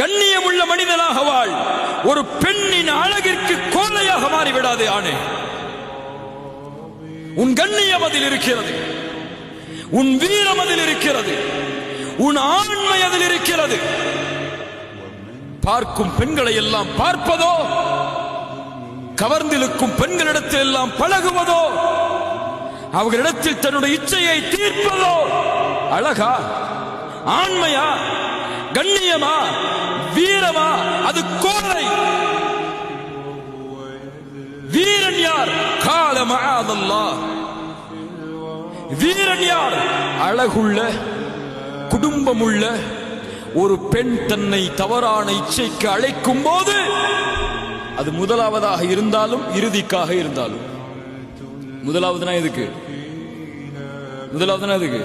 கண்ணியம் உள்ள மனிதனாக வாழ். ஒரு பெண்ணின் அழகிற்கு கோலையாக மாறிவிடாதே ஆணே. உன் கண்ணியம் அதில் இருக்கிறது, உன் வீரம் அதில் இருக்கிறது, உன் ஆண்மை அதில் இருக்கிறது. பார்க்கும் பெண்களை எல்லாம் பார்ப்பதோ, கவர்ந்திருக்கும் பெண்களிடத்தில் எல்லாம் பழகுவதோ, அவர்களிடத்தில் தன்னுடைய இச்சையை தீர்ப்பதோ அழகா, ஆண்மையா, கண்ணியமா, வீரமா? அது கோலை. வீரன் யார்? கால மஆதல்லாஹ். வீரன் யார்? அழகுள்ள, குடும்பமுள்ள ஒரு பெண் தன்னை தவறான இச்சைக்கு அழைக்கும் போது, அது முதலாவதாக இருந்தாலும் இறுதிக்காக இருந்தாலும். முதலாவதுனா எதுக்கு? முதலாவதுனா எதுக்கு?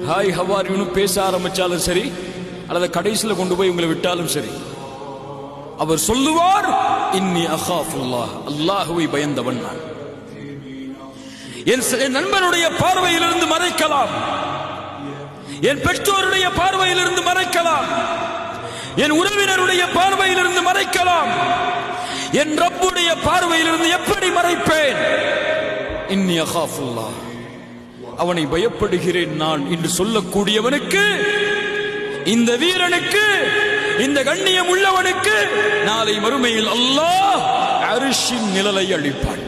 ஹாய் ஹவார் யூன்னு பேச ஆரம்பிச்சாலும் சரி, அல்லது கடைசியில் கொண்டு போய் உங்களை விட்டாலும் சரி, அவர் சொல்லுவார், இன்னி அகாஃபுல்லாஹ், அல்லாஹுவை பயந்தவன் நான். என் நண்பனுடைய பார்வையிலிருந்து மறைக்கலாம், என் பெற்றோருடைய பார்வையிலிருந்து மறைக்கலாம், என் உறவினருடைய பார்வையிலிருந்து மறைக்கலாம், என் ரப்புடைய பார்வையிலிருந்து எப்படி மறைப்பேன்? இன்னி அகாஃபுல்லாஹ், அவனை பயப்படுகிறேன் நான் என்று சொல்லக்கூடியவனுக்கு, இந்த வீரனுக்கு, இந்த கண்ணியம் உள்ளவனுக்கு நாளை மறுமையில் அல்லாஹ் அர்ஷின் நிழலை அளிப்பான்.